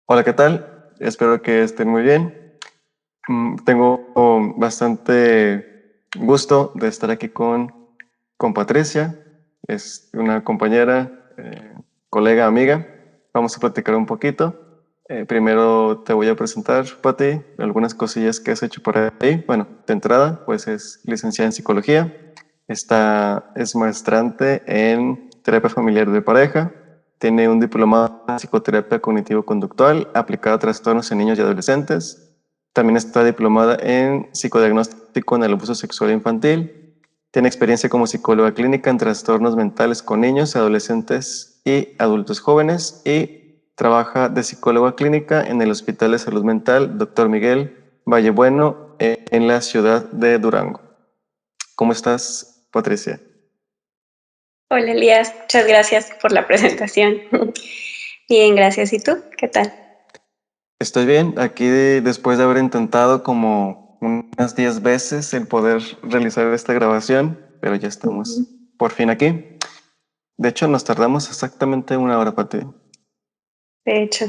Hola, ¿qué tal? Espero que estén muy bien. Tengo bastante gusto de estar aquí con Patricia. Es una compañera, colega, amiga. Vamos a platicar un poquito. Primero te voy a presentar, Pati, algunas cosillas que has hecho por ahí. Bueno, de entrada, pues es licenciada en psicología. Es maestrante en terapia familiar de pareja. Tiene un diplomado en psicoterapia cognitivo-conductual aplicada a trastornos en niños y adolescentes. También está diplomada en psicodiagnóstico en el abuso sexual infantil. Tiene experiencia como psicóloga clínica en trastornos mentales con niños, adolescentes y adultos jóvenes y trabaja de psicóloga clínica en el Hospital de Salud Mental Dr. Miguel Vallebueno en la ciudad de Durango. ¿Cómo estás, Patricia? Hola Elías, muchas gracias por la presentación. Bien, gracias. ¿Y tú? ¿Qué tal? Estoy bien, aquí después de haber intentado como unas 10 veces el poder realizar esta grabación, pero ya estamos por fin aquí. De hecho, nos tardamos exactamente una hora, Pati. De hecho,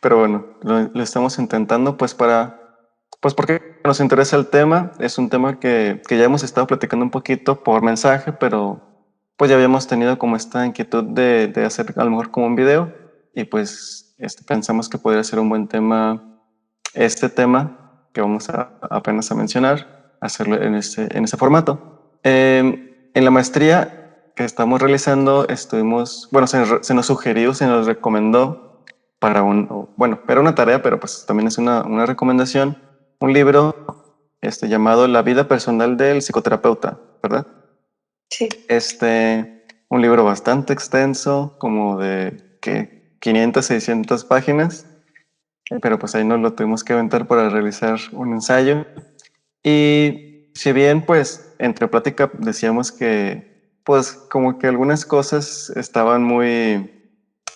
Pero bueno, lo estamos intentando pues porque nos interesa el tema. Es un tema que ya hemos estado platicando un poquito por mensaje, pero pues ya habíamos tenido como esta inquietud de hacer a lo mejor como un video y pues pensamos que podría ser un buen tema, este tema que vamos a apenas a mencionar, hacerlo en ese formato. En la maestría que estamos realizando, bueno, se nos sugirió, se nos recomendó bueno, era una tarea, pero pues también es una recomendación, un libro llamado La vida personal del psicoterapeuta, ¿verdad? sí. Un libro bastante extenso, como de, ¿qué? 500, 600 páginas, pero pues ahí nos lo tuvimos que aventar para realizar un ensayo. Y si bien, pues, entre plática decíamos que, pues, como que algunas cosas estaban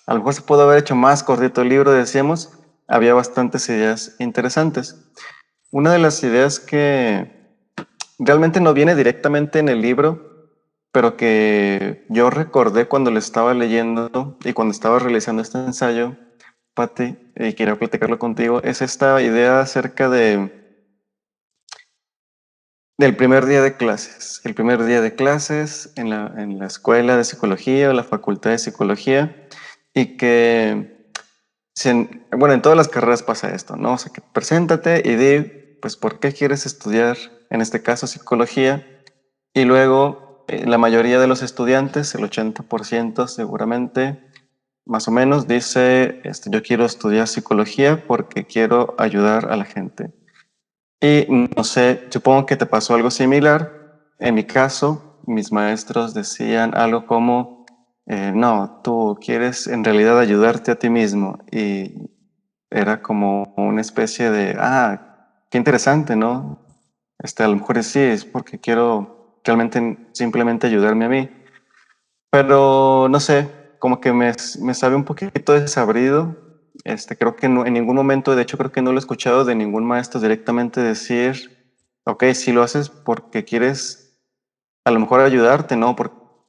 a lo mejor se pudo haber hecho más cortito el libro, decíamos, había bastantes ideas interesantes. Una de las ideas que realmente no viene directamente en el libro, pero que yo recordé cuando lo estaba leyendo y cuando estaba realizando este ensayo, Patti, y quería platicarlo contigo, es esta idea acerca del primer día de clases. El primer día de clases en la escuela de psicología o la facultad de psicología, y que bueno, en todas las carreras pasa esto, ¿no? O sea, que preséntate y di, pues, por qué quieres estudiar, en este caso, psicología, y luego la mayoría de los estudiantes, el 80% seguramente, más o menos, dice, yo quiero estudiar psicología porque quiero ayudar a la gente. Y no sé, supongo que te pasó algo similar. En mi caso, mis maestros decían algo como, no, tú quieres en realidad ayudarte a ti mismo. Y era como una especie de, qué interesante, ¿no? A lo mejor sí, es porque quiero realmente simplemente ayudarme a mí. Pero no sé, como que me sabe un poquito desabrido. Creo que en ningún momento, de hecho creo que no lo he escuchado de ningún maestro directamente decir, ok, si lo haces porque quieres a lo mejor ayudarte, ¿no?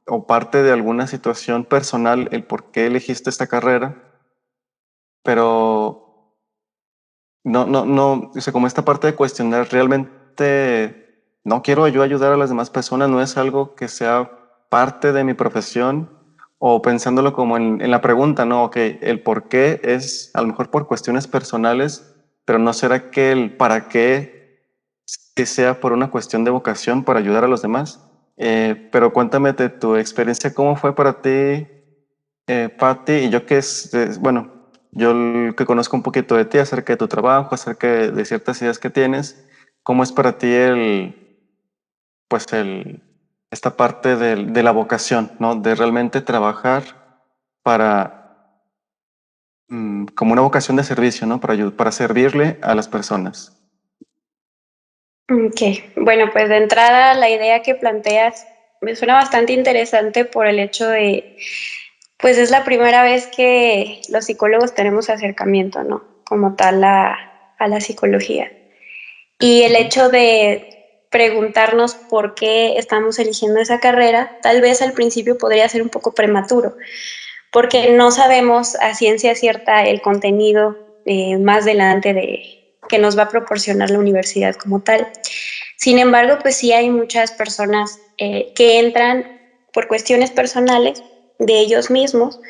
O parte de alguna situación personal, el por qué elegiste esta carrera, pero no, o sea, como esta parte de cuestionar realmente, no quiero yo ayudar a las demás personas, no es algo que sea parte de mi profesión, o pensándolo como en la pregunta, ¿no? Ok, el por qué es a lo mejor por cuestiones personales, pero no será que el para qué sí sea por una cuestión de vocación para ayudar a los demás. Pero cuéntame de tu experiencia, ¿cómo fue para ti, Patti? Y yo bueno, yo que conozco un poquito de ti, acerca de tu trabajo, acerca de ciertas ideas que tienes, ¿cómo es para ti pues esta parte de la vocación, ¿no? De realmente trabajar para, como una vocación de servicio, ¿no? Para servirle a las personas. Ok. Bueno, pues de entrada la idea que planteas me suena bastante interesante por el hecho de, pues es la primera vez que los psicólogos tenemos acercamiento, ¿no? Como tal a la psicología. Y el Ujú. hecho de preguntarnos por qué estamos eligiendo esa carrera, tal vez al principio podría ser un poco prematuro, porque no sabemos a ciencia cierta el contenido más adelante que nos va a proporcionar la universidad como tal. Sin embargo, pues sí hay muchas personas que entran por cuestiones personales de ellos mismos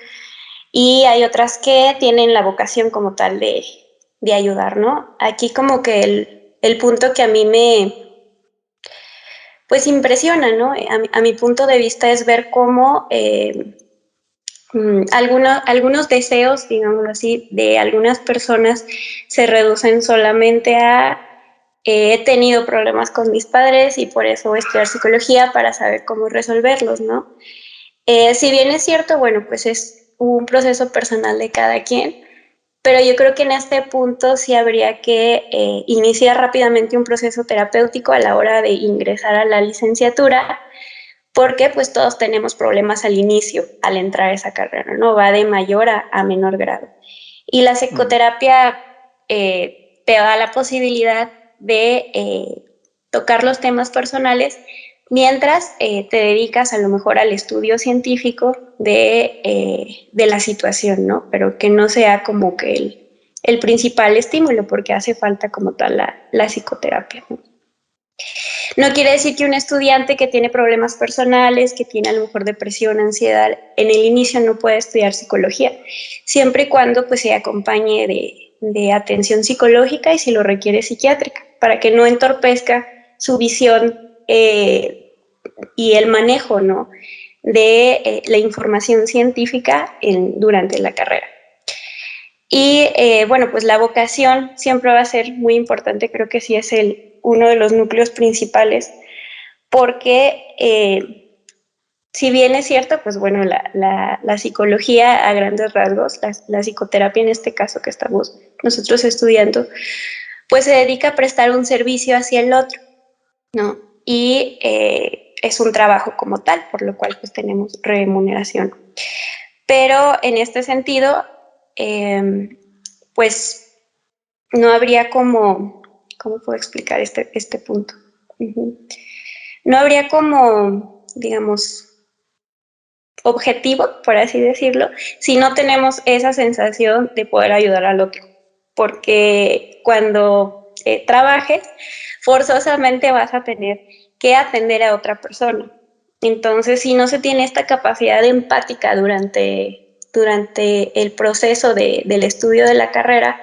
y hay otras que tienen la vocación como tal de ayudar, ¿no? Aquí como que el punto que a mí pues impresiona, ¿no? A mi punto de vista es ver cómo algunos deseos, digámoslo así, de algunas personas se reducen solamente a he tenido problemas con mis padres y por eso voy a estudiar psicología para saber cómo resolverlos, ¿no? Si bien es cierto, bueno, pues es un proceso personal de cada quien, pero yo creo que en este punto sí habría que iniciar rápidamente un proceso terapéutico a la hora de ingresar a la licenciatura, porque pues todos tenemos problemas al inicio, al entrar a esa carrera, ¿no? Va de mayor a menor grado. Y la psicoterapia te da la posibilidad de tocar los temas personales mientras te dedicas a lo mejor al estudio científico de la situación, ¿no? Pero que no sea como que el principal estímulo, porque hace falta como tal la psicoterapia, ¿no? No quiere decir que un estudiante que tiene problemas personales, que tiene a lo mejor depresión, ansiedad, en el inicio no puede estudiar psicología, siempre y cuando pues se acompañe de atención psicológica y si lo requiere psiquiátrica, para que no entorpezca su visión y el manejo, ¿no? de la información científica durante la carrera. Y bueno, pues la vocación siempre va a ser muy importante, creo que sí es uno de los núcleos principales, porque si bien es cierto, pues bueno, la psicología a grandes rasgos, la psicoterapia en este caso que estamos nosotros estudiando, pues se dedica a prestar un servicio hacia el otro, ¿no? Y es un trabajo como tal, por lo cual pues tenemos remuneración. Pero en este sentido, pues no habría ¿cómo puedo explicar este punto? No habría como, digamos, objetivo, por así decirlo, si no tenemos esa sensación de poder ayudar al otro. Porque cuando trabajes, forzosamente vas a tener que atender a otra persona. Entonces, si no se tiene esta capacidad empática durante el proceso del estudio de la carrera,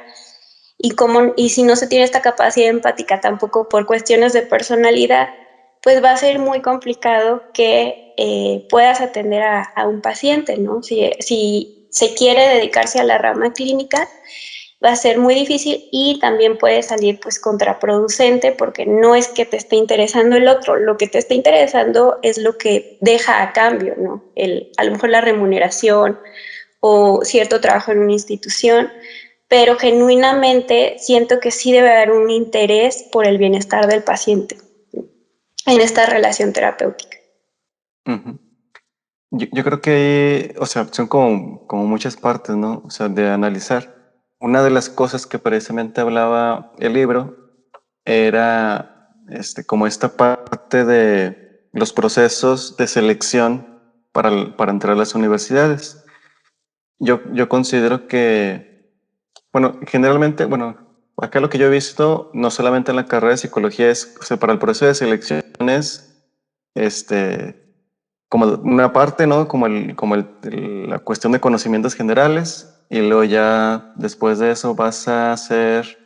y si no se tiene esta capacidad empática tampoco por cuestiones de personalidad, pues va a ser muy complicado que puedas atender a un paciente, ¿no? Si se quiere dedicarse a la rama clínica, va a ser muy difícil y también puede salir pues contraproducente porque no es que te esté interesando el otro, lo que te está interesando es lo que deja a cambio, ¿no? A lo mejor la remuneración o cierto trabajo en una institución, pero genuinamente siento que sí debe haber un interés por el bienestar del paciente en esta relación terapéutica. Ujú. Yo creo que, o sea, son como muchas partes, ¿no? O sea, de analizar. Una de las cosas que precisamente hablaba el libro era como esta parte de los procesos de selección para entrar a las universidades. Yo considero que, bueno, generalmente, bueno, acá lo que yo he visto, no solamente en la carrera de psicología, o sea, para el proceso de selección es, como una parte, ¿no? La cuestión de conocimientos generales y luego ya después de eso vas a hacer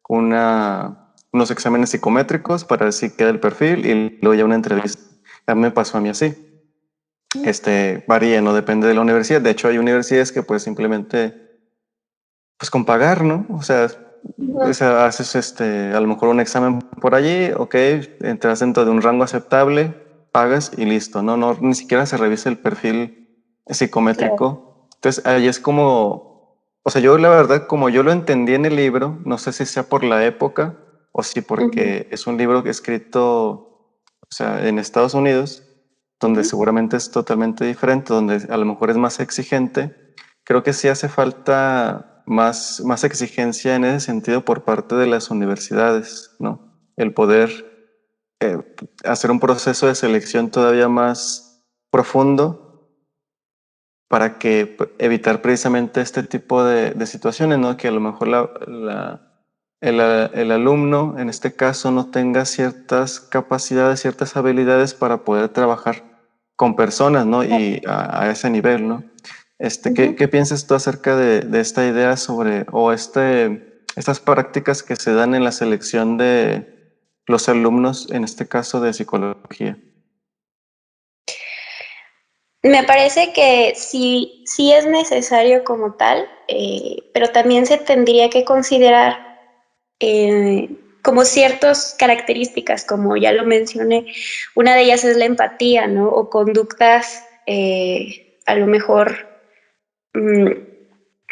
unos exámenes psicométricos para ver si queda el perfil y luego ya una entrevista. Ya me pasó a mí así. Varía, no depende de la universidad. De hecho, hay universidades que pues simplemente, pues con pagar, ¿no? O sea, haces a lo mejor un examen por allí, ok, entras dentro de un rango aceptable, pagas y listo, ¿no? No, ni siquiera se revisa el perfil Claro. psicométrico. Entonces, ahí es como, o sea, yo la verdad, como yo lo entendí en el libro, no sé si sea por la época o si porque es un libro escrito, o sea, en Estados Unidos, donde seguramente es totalmente diferente, donde a lo mejor es más exigente. Creo que sí hace falta más exigencia en ese sentido por parte de las universidades, ¿no? El poder eh, hacer un proceso de selección todavía más profundo para que evitar precisamente este tipo de situaciones, ¿no? Que a lo mejor el alumno, en este caso, no tenga ciertas capacidades, ciertas habilidades para poder trabajar con personas, ¿no? Y a ese nivel, ¿no? ¿Qué piensas tú acerca de esta idea sobre, o estas prácticas que se dan en la selección de los alumnos, en este caso de psicología? Me parece que sí es necesario como tal, pero también se tendría que considerar como ciertas características, como ya lo mencioné. Una de ellas es la empatía, ¿no? O conductas a lo mejor mm,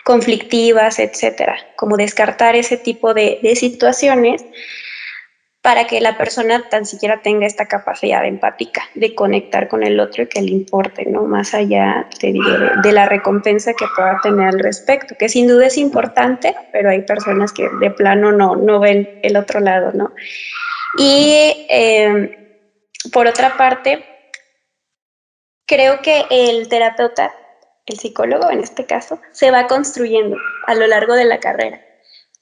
conflictivas, etcétera. Como descartar ese tipo de situaciones para que la persona tan siquiera tenga esta capacidad empática de conectar con el otro y que le importe, ¿no? Más allá, te digo, de la recompensa que pueda tener al respecto, que sin duda es importante, pero hay personas que de plano no ven el otro lado, ¿no? Y por otra parte, creo que el terapeuta, el psicólogo en este caso, se va construyendo a lo largo de la carrera.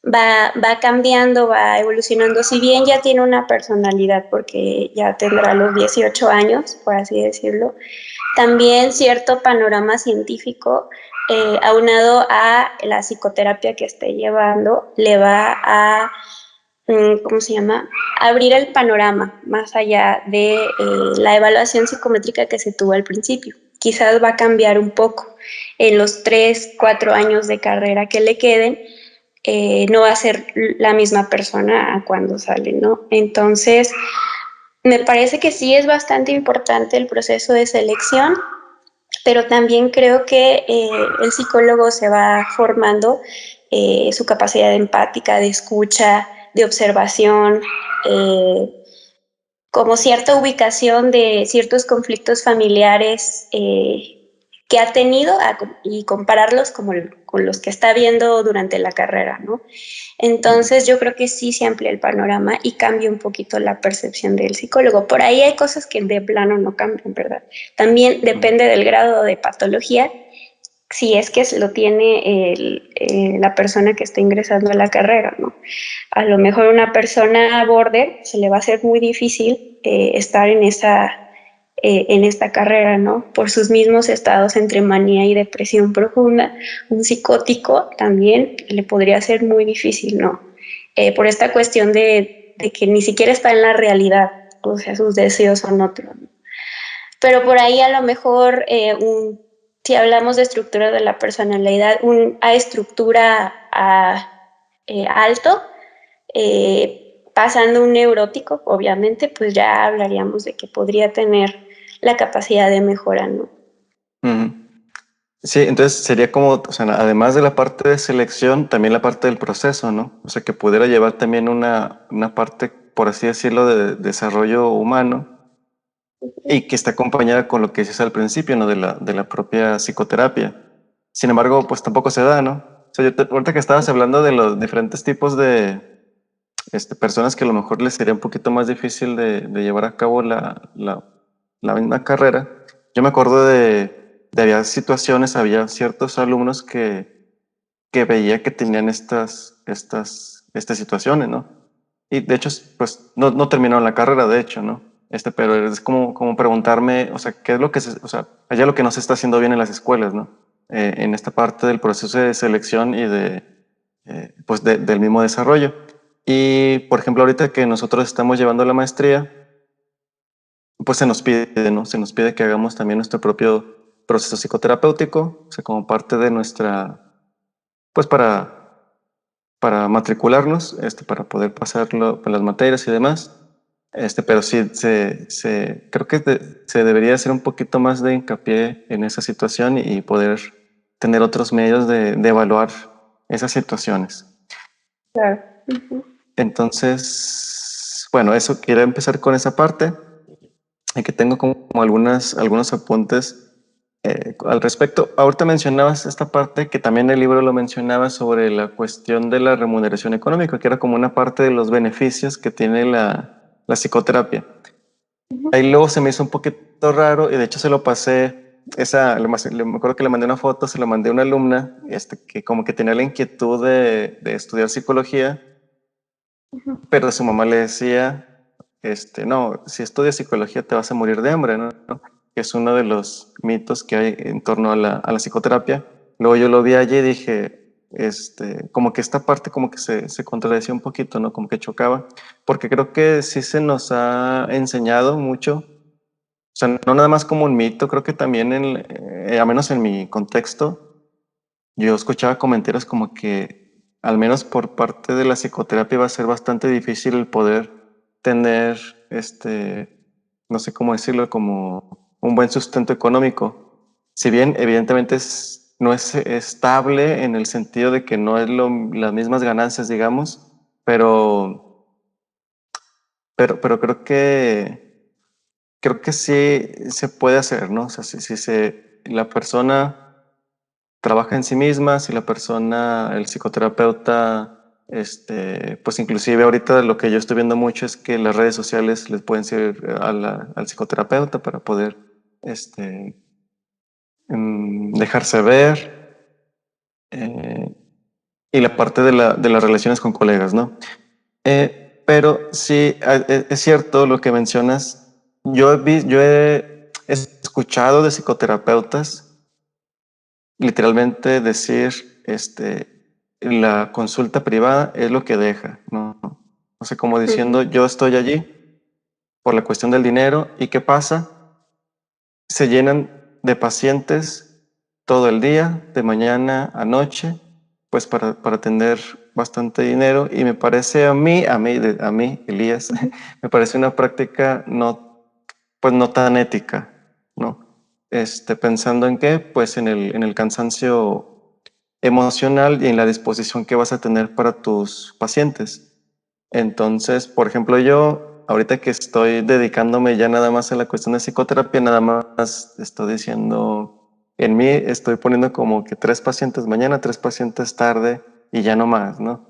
Va cambiando, va evolucionando. Si bien ya tiene una personalidad, porque ya tendrá los 18 años, por así decirlo, también cierto panorama científico, aunado a la psicoterapia que esté llevando, le va a, ¿cómo se llama? Abrir el panorama más allá de la evaluación psicométrica que se tuvo al principio. Quizás va a cambiar un poco en los 3, 4 años de carrera que le queden. No va a ser la misma persona a cuando sale, ¿no? Entonces, me parece que sí es bastante importante el proceso de selección, pero también creo que el psicólogo se va formando su capacidad empática, de escucha, de observación, como cierta ubicación de ciertos conflictos familiares que ha tenido y compararlos con los que está viendo durante la carrera, ¿no? Entonces yo creo que sí se amplía el panorama y cambia un poquito la percepción del psicólogo. Por ahí hay cosas que de plano no cambian, ¿verdad? También depende del grado de patología, si es que lo tiene la persona que está ingresando a la carrera, ¿no? A lo mejor una persona border se le va a hacer muy difícil estar en esta carrera, ¿no? Por sus mismos estados entre manía y depresión profunda. Un psicótico también le podría ser muy difícil, ¿no? Por esta cuestión de que ni siquiera está en la realidad, o sea, sus deseos son otros, ¿no? Pero por ahí a lo mejor, si hablamos de estructura de la personalidad, a estructura alto, pasando un neurótico, obviamente, pues ya hablaríamos de que podría tener la capacidad de mejora, ¿no? Ujú. Sí, entonces sería como, o sea, además de la parte de selección, también la parte del proceso, ¿no? O sea, que pudiera llevar también una parte, por así decirlo, de desarrollo humano y que está acompañada con lo que dices al principio, ¿no? De la propia psicoterapia. Sin embargo, pues tampoco se da, ¿no? O sea, ahorita que estabas hablando de los diferentes tipos de personas que a lo mejor les sería un poquito más difícil de llevar a cabo la misma carrera, yo me acuerdo había situaciones, había ciertos alumnos que veía que tenían estas situaciones, ¿no? Y de hecho, pues no terminaron la carrera, de hecho, ¿no? Pero es como preguntarme, o sea, ¿qué es lo que o sea, allá lo que no se está haciendo bien en las escuelas, ¿no? En esta parte del proceso de selección y pues del mismo desarrollo. Y, por ejemplo, ahorita que nosotros estamos llevando la maestría, pues se nos pide, ¿no? Se nos pide que hagamos también nuestro propio proceso psicoterapéutico, o sea, como parte de pues para matricularnos, para poder pasarlo por las materias y demás. Pero sí, creo que se debería hacer un poquito más de hincapié en esa situación y poder tener otros medios de evaluar esas situaciones. Claro. Uh-huh. Entonces, bueno, eso, quiero empezar con esa parte. Y que tengo como algunos apuntes al respecto. Ahorita mencionabas esta parte que también el libro lo mencionaba sobre la cuestión de la remuneración económica, que era como una parte de los beneficios que tiene la psicoterapia. Uh-huh. Ahí luego se me hizo un poquito raro y de hecho se lo pasé me acuerdo que le mandé una foto, se la mandé a una alumna, que como que tenía la inquietud de estudiar psicología, pero su mamá le decía, no, si estudias psicología te vas a morir de hambre, ¿no? Que es uno de los mitos que hay en torno a la psicoterapia. Luego yo lo vi allí y dije, como que esta parte como que se contradecía un poquito, ¿no? Como que chocaba, porque creo que sí se nos ha enseñado mucho, o sea, no nada más como un mito, creo que también, al menos en mi contexto, yo escuchaba comentarios como que, al menos por parte de la psicoterapia, va a ser bastante difícil el poder tener, no sé cómo decirlo, como un buen sustento económico. Si bien, evidentemente, no es estable en el sentido de que no es las mismas ganancias, digamos, pero creo que sí se puede hacer, ¿no? O sea, si la persona trabaja en sí misma, si la persona, el psicoterapeuta, pues inclusive ahorita lo que yo estoy viendo mucho es que las redes sociales les pueden servir al psicoterapeuta para poder, dejarse ver, eh, y la parte de las relaciones con colegas, ¿no? Pero sí, es cierto lo que mencionas. Yo he escuchado de psicoterapeutas literalmente decir, la consulta privada es lo que deja, ¿no? O sea, como diciendo, yo estoy allí por la cuestión del dinero, ¿y qué pasa? Se llenan de pacientes todo el día, de mañana a noche, pues para tener bastante dinero, y me parece a mí, Elías, me parece una práctica pues no tan ética, ¿no? Pensando en qué, pues en el cansancio emocional y en la disposición que vas a tener para tus pacientes. Entonces, por ejemplo, yo, ahorita que estoy dedicándome ya nada más a la cuestión de psicoterapia, nada más estoy diciendo, en mí estoy poniendo como que 3 pacientes mañana, 3 pacientes tarde y ya no más, ¿no?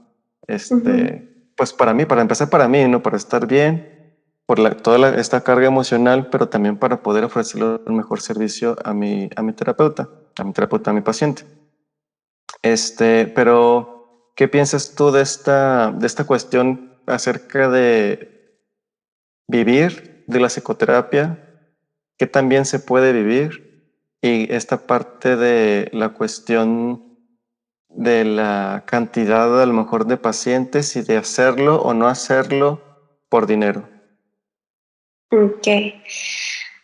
Pues para empezar para mí, ¿no? Para estar bien, por toda esta carga emocional, pero también para poder ofrecerle el mejor servicio a mi terapeuta, a mi paciente. Pero, ¿qué piensas tú de esta cuestión acerca de vivir de la psicoterapia? ¿Qué también se puede vivir? Y esta parte de la cuestión de la cantidad a lo mejor de pacientes y de hacerlo o no hacerlo por dinero. Ok.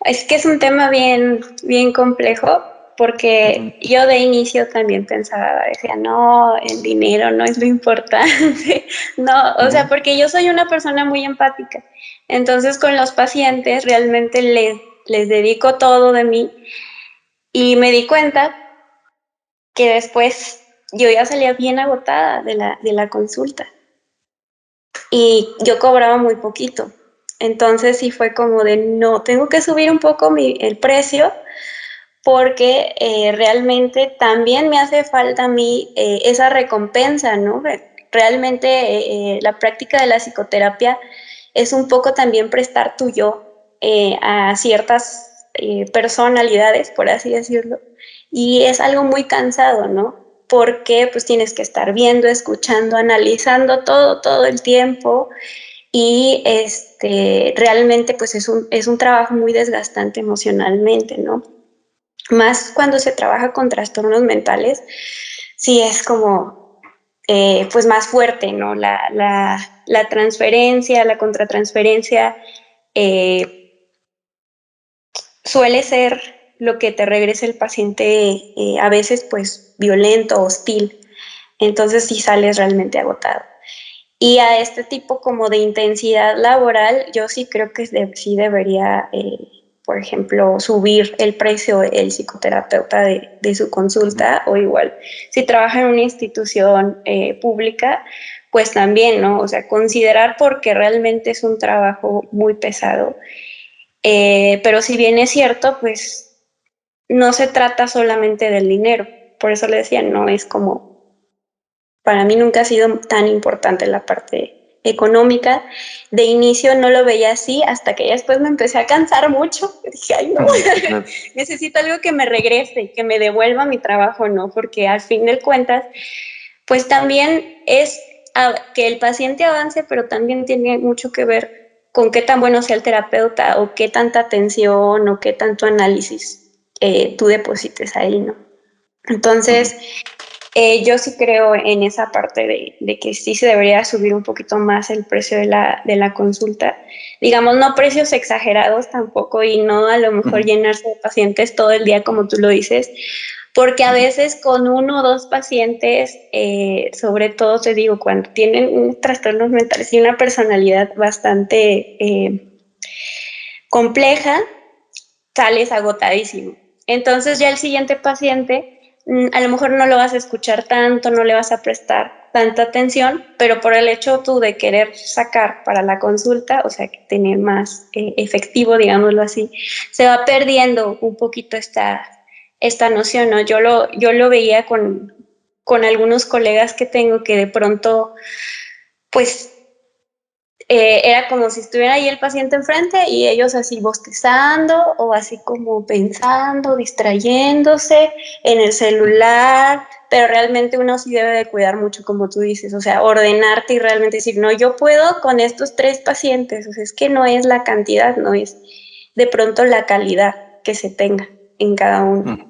Es que es un tema bien, bien complejo Ujú, porque yo de inicio también pensaba, decía, no, el dinero no es lo importante, no, o sea, ujú, porque yo soy una persona muy empática, entonces con los pacientes realmente les dedico todo de mí y me di cuenta que después yo ya salía bien agotada de la consulta y yo cobraba muy poquito. Entonces sí fue como de no, tengo que subir un poco el precio porque realmente también me hace falta a mí esa recompensa, ¿no? Realmente la práctica de la psicoterapia es un poco también prestar tu yo a ciertas personalidades, por así decirlo, y es algo muy cansado, ¿no? Porque pues tienes que estar viendo, escuchando, analizando todo el tiempo y realmente pues es un trabajo muy desgastante emocionalmente, ¿no? Más cuando se trabaja con trastornos mentales, sí es como pues más fuerte, ¿no? La transferencia, la contratransferencia eh, suele ser lo que te regresa el paciente a veces pues violento, hostil. Entonces sí sales realmente agotado. Y a este tipo como de intensidad laboral, yo sí creo que sí debería, por ejemplo, subir el precio el psicoterapeuta de su ujú. consulta o igual, si trabaja en una institución pública, pues también, ¿no? O sea, considerar porque realmente es un trabajo muy pesado. Pero si bien es cierto, pues no se trata solamente del dinero. Por eso le decía, no es como para mí nunca ha sido tan importante la parte económica. De inicio no lo veía así, hasta que ya después me empecé a cansar mucho. Dije, ay, no, Claro. necesito algo que me regrese, que me devuelva mi trabajo, ¿no? Porque al fin de cuentas, pues también es que el paciente avance, pero también tiene mucho que ver con qué tan bueno sea el terapeuta o qué tanta atención o qué tanto análisis tú deposites ahí, ¿no? Entonces, yo sí creo en esa parte de que sí se debería subir un poquito más el precio de la consulta. Digamos, no precios exagerados tampoco y no a lo mejor llenarse de pacientes todo el día como tú lo dices, porque a veces con uno o dos pacientes, sobre todo te digo, cuando tienen trastornos mentales y una personalidad bastante compleja, sales agotadísimo. Entonces ya el siguiente paciente, a lo mejor no lo vas a escuchar tanto, no le vas a prestar tanta atención, pero por el hecho tú de querer sacar para la consulta, o sea, tener más efectivo, digámoslo así, se va perdiendo un poquito esta noción, ¿no? Yo lo veía con algunos colegas que tengo que de pronto, pues era como si estuviera ahí el paciente enfrente y ellos así bostezando o así como pensando, distrayéndose en el celular, pero realmente uno sí debe de cuidar mucho, como tú dices, o sea, ordenarte y realmente decir, no, yo puedo con estos 3 pacientes, o sea, es que no es la cantidad, no es de pronto la calidad que se tenga en cada uno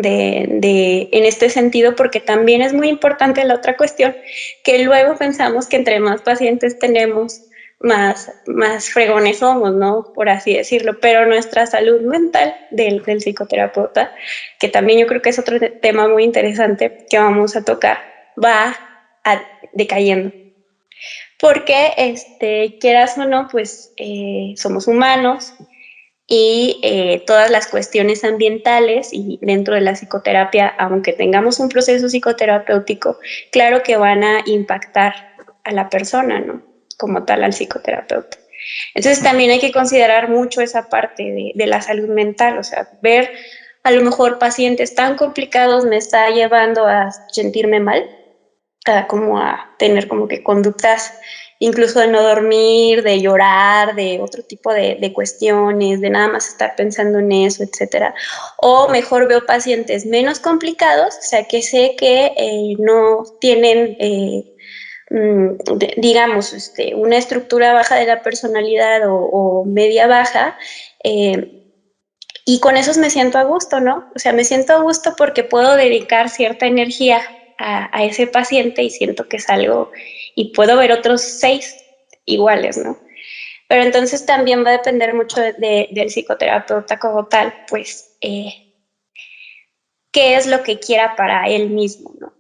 en este sentido, porque también es muy importante la otra cuestión, que luego pensamos que entre más pacientes tenemos, más fregones somos, ¿no? Por así decirlo, pero nuestra salud mental del psicoterapeuta, que también yo creo que es otro tema muy interesante que vamos a tocar, va decayendo. Porque, quieras o no, pues somos humanos, y todas las cuestiones ambientales y dentro de la psicoterapia, aunque tengamos un proceso psicoterapéutico, claro que van a impactar a la persona, ¿no? Como tal, al psicoterapeuta. Entonces también hay que considerar mucho esa parte de la salud mental, o sea, ver a lo mejor pacientes tan complicados me está llevando a sentirme mal, como a tener como que conductas incluso de no dormir, de llorar, de otro tipo de cuestiones, de nada más estar pensando en eso, etcétera. O mejor veo pacientes menos complicados, o sea, que sé que no tienen, digamos, una estructura baja de la personalidad o media baja, y con esos me siento a gusto, ¿no? O sea, me siento a gusto porque puedo dedicar cierta energía a ese paciente y siento que salgo y puedo ver otros 6 iguales, ¿no? Pero entonces también va a depender mucho del psicoterapeuta como tal, pues, qué es lo que quiera para él mismo, ¿no?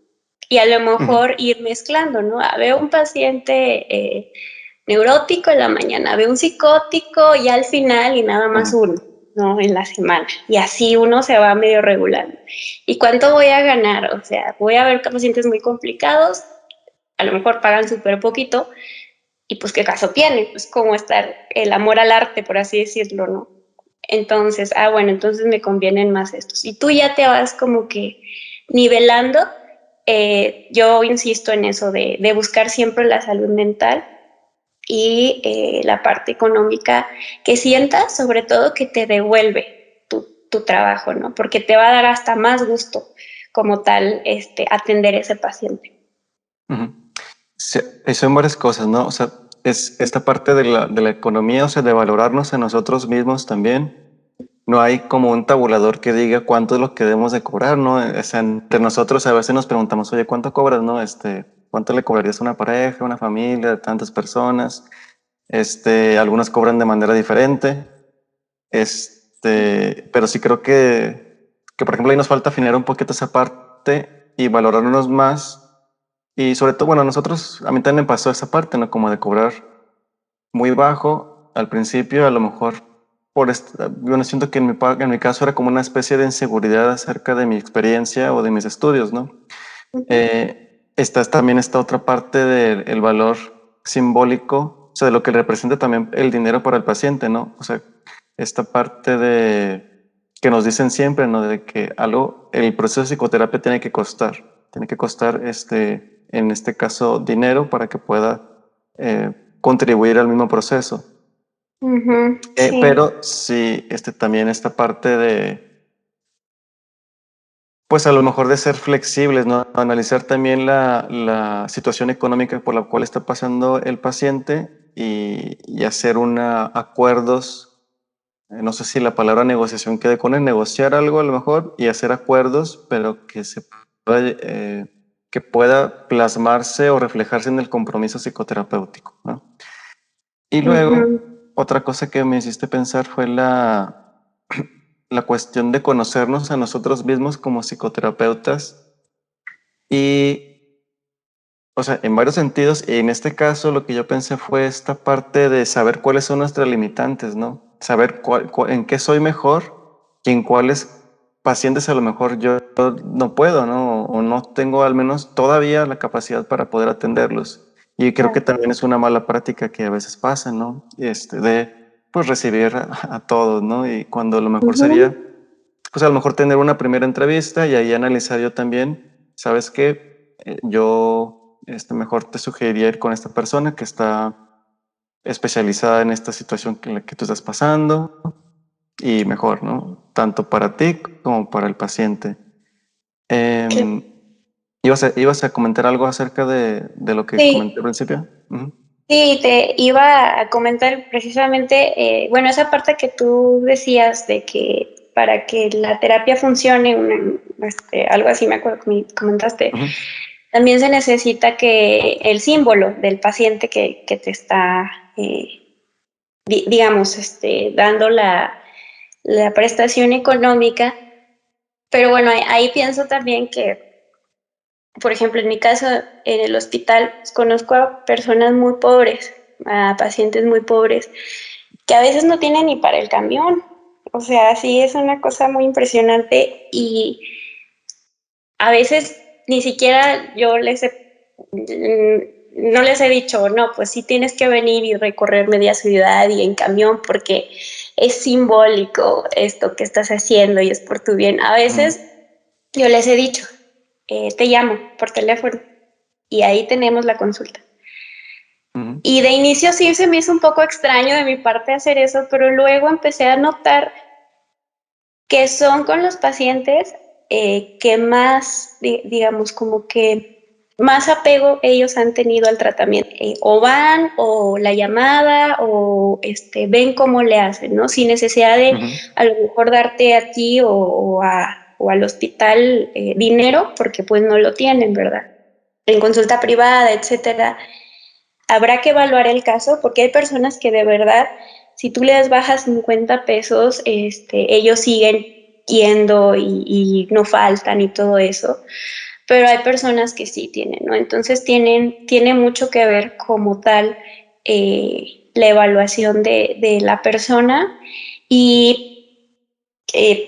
Y a lo mejor ir mezclando, ¿no? Veo un paciente neurótico en la mañana, veo un psicótico y al final y nada más uno, ¿no? En la semana. Y así uno se va medio regulando. ¿Y cuánto voy a ganar? O sea, voy a ver pacientes muy complicados, a lo mejor pagan súper poquito, y pues qué caso tiene, pues como estar el amor al arte, por así decirlo, ¿no? Entonces, bueno, entonces me convienen más estos. Y tú ya te vas como que nivelando. Yo insisto en eso de buscar siempre la salud mental y la parte económica, que sientas sobre todo que te devuelve tu trabajo, ¿no? Porque te va a dar hasta más gusto como tal atender a ese paciente. Sí, son varias cosas, ¿no? O sea, es esta parte de la economía, o sea, de valorarnos a nosotros mismos también. No hay como un tabulador que diga cuánto es lo que debemos de cobrar, ¿no? O sea, entre nosotros a veces nos preguntamos, oye, ¿cuánto cobras, no? ¿Cuánto le cobrarías a una pareja, a una familia de tantas personas? Algunos cobran de manera diferente. Pero sí creo que, por ejemplo, ahí nos falta afinar un poquito esa parte y valorarnos más. Y sobre todo, bueno, a mí también me pasó esa parte, ¿no? Como de cobrar muy bajo al principio, a lo mejor bueno, siento que en mi caso era como una especie de inseguridad acerca de mi experiencia o de mis estudios, ¿no? Esta es también esta otra parte del valor simbólico, o sea, de lo que representa también el dinero para el paciente, ¿no? O sea, esta parte de que nos dicen siempre, ¿no? De que el proceso de psicoterapia tiene que costar, en este caso, dinero para que pueda contribuir al mismo proceso. Sí. Pero sí, también esta parte de, pues a lo mejor de ser flexibles, ¿no? Analizar también la situación económica por la cual está pasando el paciente y hacer acuerdos, no sé si la palabra negociación quede con él, negociar algo a lo mejor y hacer acuerdos, pero que pueda plasmarse o reflejarse en el compromiso psicoterapéutico, ¿no? Y luego, otra cosa que me hiciste pensar fue la cuestión de conocernos a nosotros mismos como psicoterapeutas y, o sea, en varios sentidos, y en este caso lo que yo pensé fue esta parte de saber cuáles son nuestras limitantes, ¿no? Saber en qué soy mejor y en cuáles pacientes a lo mejor yo no puedo, ¿no? O no tengo al menos todavía la capacidad para poder atenderlos. Y creo que también es una mala práctica que a veces pasa, ¿no? De pues recibir a todos, ¿no? Y cuando a lo mejor sería, pues a lo mejor tener una primera entrevista y ahí analizar yo también, ¿sabes qué? Yo mejor te sugeriría ir con esta persona que está especializada en esta situación en la que tú estás pasando y mejor, ¿no? Tanto para ti como para el paciente. Sí. ¿Ibas a comentar algo acerca de lo que comenté al Sí, principio? Ujú. sí, te iba a comentar precisamente, bueno, esa parte que tú decías de que para que la terapia funcione, algo así me acuerdo que me comentaste, Ujú. también se necesita que el símbolo del paciente que te está, digamos, dando la prestación económica, pero bueno, ahí pienso también que por ejemplo, en mi caso, en el hospital, pues, conozco a personas muy pobres, a pacientes muy pobres, que a veces no tienen ni para el camión. O sea, sí es una cosa muy impresionante y a veces ni siquiera no les he dicho, no, pues sí tienes que venir y recorrer media ciudad y en camión porque es simbólico esto que estás haciendo y es por tu bien. A Ujú. veces yo les he dicho, te llamo por teléfono y ahí tenemos la consulta. Ujú. Y de inicio sí se me hizo un poco extraño de mi parte hacer eso, pero luego empecé a notar que son con los pacientes que más, digamos, como que más apego ellos han tenido al tratamiento. O van, o la llamada, o ven cómo le hacen, ¿no? Sin necesidad de Ujú. a lo mejor darte a ti o al hospital dinero, porque pues no lo tienen, ¿verdad? En consulta privada, etcétera. Habrá que evaluar el caso porque hay personas que de verdad, si tú les bajas 50 pesos, ellos siguen yendo y no faltan y todo eso, pero hay personas que sí tienen, ¿no? Entonces tiene mucho que ver como tal la evaluación de la persona y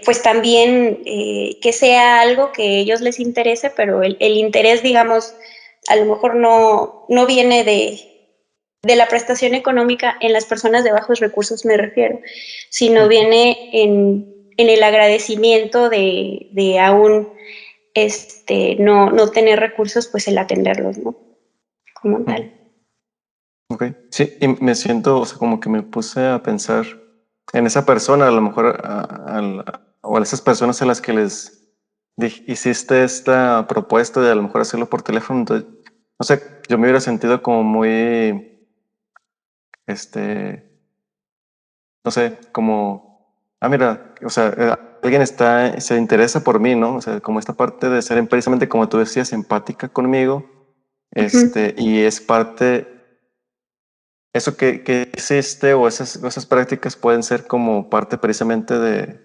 pues también que sea algo que a ellos les interese, pero el interés, digamos, a lo mejor no viene de la prestación económica en las personas de bajos recursos me refiero, sino Ujú. viene en el agradecimiento de aún no tener recursos, pues el atenderlos, ¿no? Como Ujú. tal. Ok, sí, y me siento, o sea, como que me puse a pensar en esa persona, a lo mejor, o a esas personas a las que les hiciste esta propuesta de a lo mejor hacerlo por teléfono. Entonces, no sé, yo me hubiera sentido como muy, este, no sé, como, mira, o sea, alguien se interesa por mí, ¿no? O sea, como esta parte de ser precisamente como tú decías, empática conmigo, Ujú. y es parte. Eso que hiciste o esas prácticas pueden ser como parte precisamente de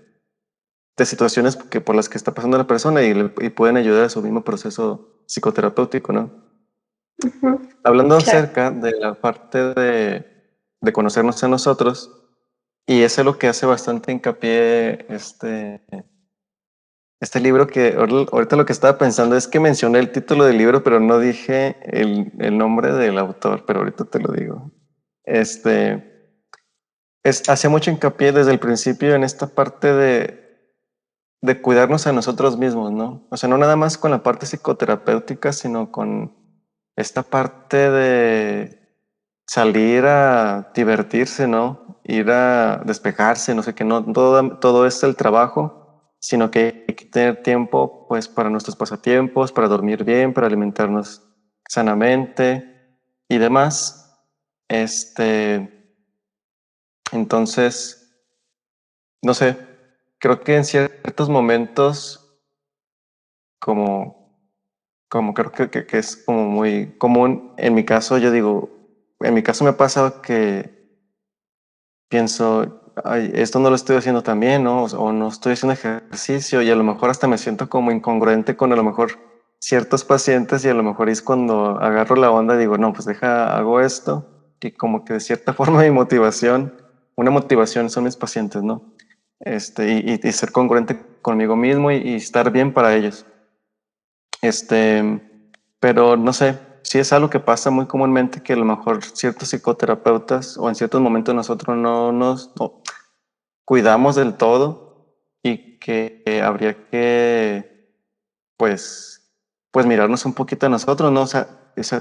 situaciones por las que está pasando la persona y pueden ayudar a su mismo proceso psicoterapéutico, ¿no? Ujú. Hablando Claro. acerca de la parte de conocernos a nosotros, y eso es lo que hace bastante hincapié este libro que ahorita lo que estaba pensando es que mencioné el título del libro, pero no dije el nombre del autor, pero ahorita te lo digo. Este, hace mucho hincapié desde el principio en esta parte de cuidarnos a nosotros mismos, ¿no? O sea, no nada más con la parte psicoterapéutica, sino con esta parte salir a divertirse, ¿no? Ir a despejarse, no sé, que no todo es el trabajo, sino que hay que tener tiempo, pues, para nuestros pasatiempos, para dormir bien, para alimentarnos sanamente y demás. Entonces, no sé, creo que en ciertos momentos, como, como creo que es como muy común, en mi caso, yo digo, en mi caso me ha pasado que pienso, ay, esto no lo estoy haciendo tan bien, ¿no? O no estoy haciendo ejercicio y a lo mejor hasta me siento como incongruente con a lo mejor ciertos pacientes y a lo mejor es cuando agarro la onda y digo, no, pues hago esto y como que de cierta forma mi motivación, una motivación son mis pacientes, ¿no? Y ser congruente conmigo mismo y estar bien para ellos. Este, pero no sé, si es algo que pasa muy comúnmente que a lo mejor ciertos psicoterapeutas o en ciertos momentos nosotros no cuidamos del todo y que habría que, pues, pues mirarnos un poquito a nosotros, ¿no? O sea,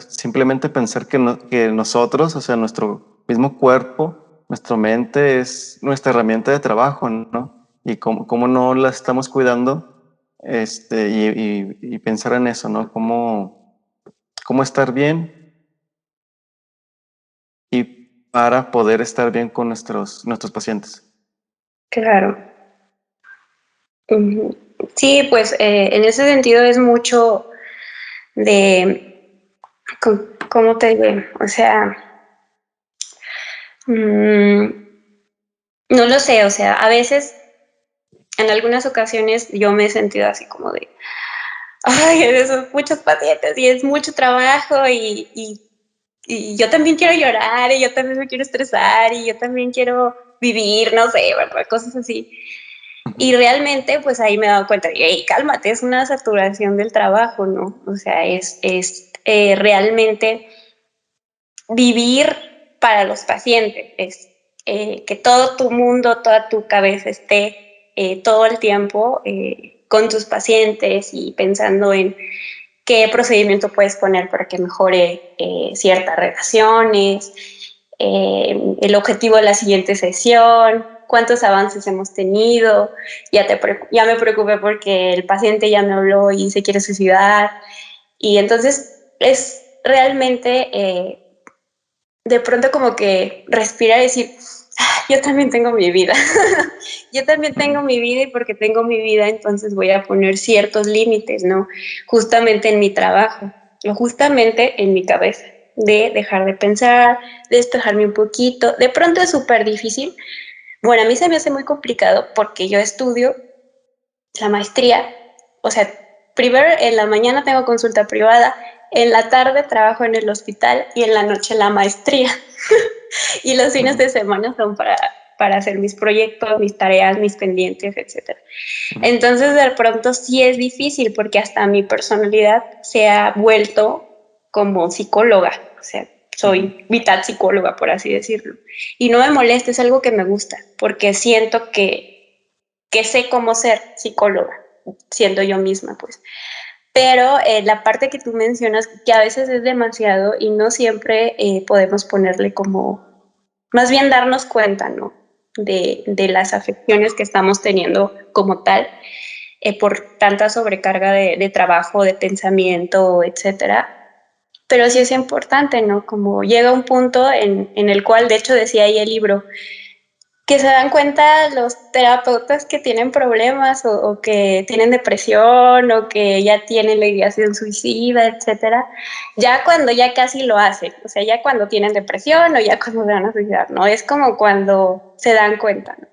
simplemente pensar que nosotros, o sea, nuestro mismo cuerpo, nuestra mente es nuestra herramienta de trabajo, ¿no? Y cómo no la estamos cuidando, y pensar en eso, ¿no? Cómo estar bien y para poder estar bien con nuestros pacientes. Claro. Ujú. Sí, pues en ese sentido es mucho de, ¿cómo te digo? O sea, no lo sé, o sea, a veces, en algunas ocasiones yo me he sentido así como de, ay, esos muchos pacientes y es mucho trabajo y yo también quiero llorar y yo también me quiero estresar y yo también quiero vivir, no sé, ¿verdad? Cosas así. Y realmente, pues ahí me he dado cuenta, hey, cálmate, es una saturación del trabajo, ¿no? O sea, es realmente vivir para los pacientes, es que todo tu mundo, toda tu cabeza esté todo el tiempo con tus pacientes y pensando en qué procedimiento puedes poner para que mejore ciertas relaciones, el objetivo de la siguiente sesión, cuántos avances hemos tenido, ya me preocupé porque el paciente ya me habló y se quiere suicidar. Y entonces es realmente de pronto como que respirar y decir, "Ah, yo también tengo mi vida, yo también tengo mi vida y porque tengo mi vida entonces voy a poner ciertos límites, ¿no? Justamente en mi trabajo, o justamente en mi cabeza, de dejar de pensar, de despejarme un poquito. De pronto es súper difícil. Bueno, a mí se me hace muy complicado porque yo estudio la maestría, o sea, primero en la mañana tengo consulta privada, en la tarde trabajo en el hospital y en la noche la maestría. Y los fines de semana son para hacer mis proyectos, mis tareas, mis pendientes, etc. Entonces, de pronto sí es difícil porque hasta mi personalidad se ha vuelto como psicóloga, o sea, soy mitad psicóloga, por así decirlo. Y no me molesta, es algo que me gusta, porque siento que sé cómo ser psicóloga, siendo yo misma, pues. Pero la parte que tú mencionas, que a veces es demasiado y no siempre podemos ponerle como, más bien darnos cuenta, ¿no? De las afecciones que estamos teniendo como tal, por tanta sobrecarga de trabajo, de pensamiento, etcétera. Pero sí es importante, ¿no? Como llega un punto en el cual, de hecho, decía ahí el libro, que se dan cuenta los terapeutas que tienen problemas o que tienen depresión o que ya tienen la ideación suicida, etcétera, ya cuando ya casi lo hacen, o sea, ya cuando tienen depresión o ya cuando se van a suicidar, ¿no? Es como cuando se dan cuenta, ¿no?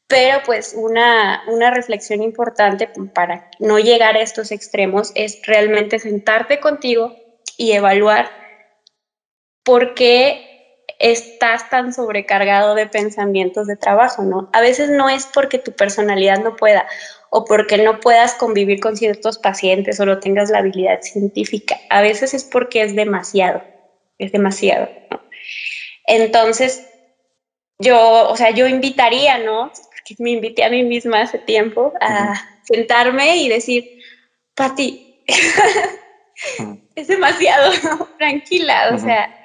Pero pues una reflexión importante para no llegar a estos extremos es realmente sentarte contigo y evaluar por qué estás tan sobrecargado de pensamientos de trabajo, ¿no? A veces no es porque tu personalidad no pueda o porque no puedas convivir con ciertos pacientes o no tengas la habilidad científica. A veces es porque es demasiado, ¿no? Entonces, o sea, yo invitaría, ¿no? Porque me invité a mí misma hace tiempo a sentarme y decir, Pati, es demasiado, ¿no? Tranquila, o sea,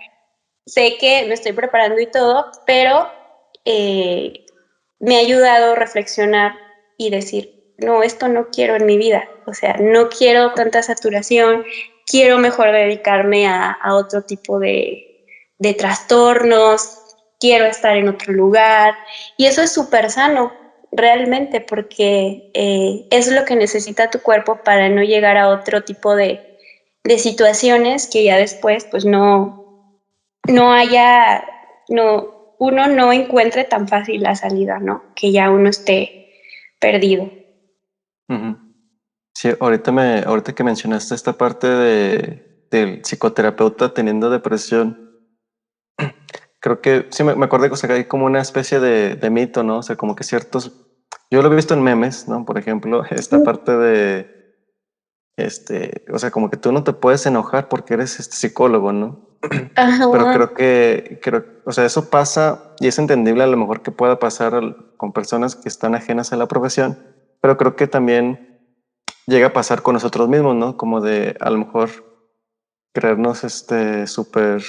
sé que me estoy preparando y todo, pero me ha ayudado a reflexionar y decir, no, esto no quiero en mi vida, o sea, no quiero tanta saturación, quiero mejor dedicarme a otro tipo de trastornos, quiero estar en otro lugar, y eso es súper sano, realmente, porque es lo que necesita tu cuerpo para no llegar a otro tipo de situaciones que ya después, pues no haya, uno no encuentre tan fácil la salida, ¿no? Que ya uno esté perdido. Ujú. Sí, ahorita que mencionaste esta parte del psicoterapeuta teniendo depresión, creo que sí me acordé que, o sea, que hay como una especie de mito, ¿no? O sea, como que ciertos, yo lo he visto en memes, ¿no? Por ejemplo, esta parte de, o sea, como que tú no te puedes enojar porque eres psicólogo, ¿no? Pero Ajá, o sea, eso pasa y es entendible a lo mejor que pueda pasar con personas que están ajenas a la profesión, pero creo que también llega a pasar con nosotros mismos, ¿no? Como de a lo mejor creernos súper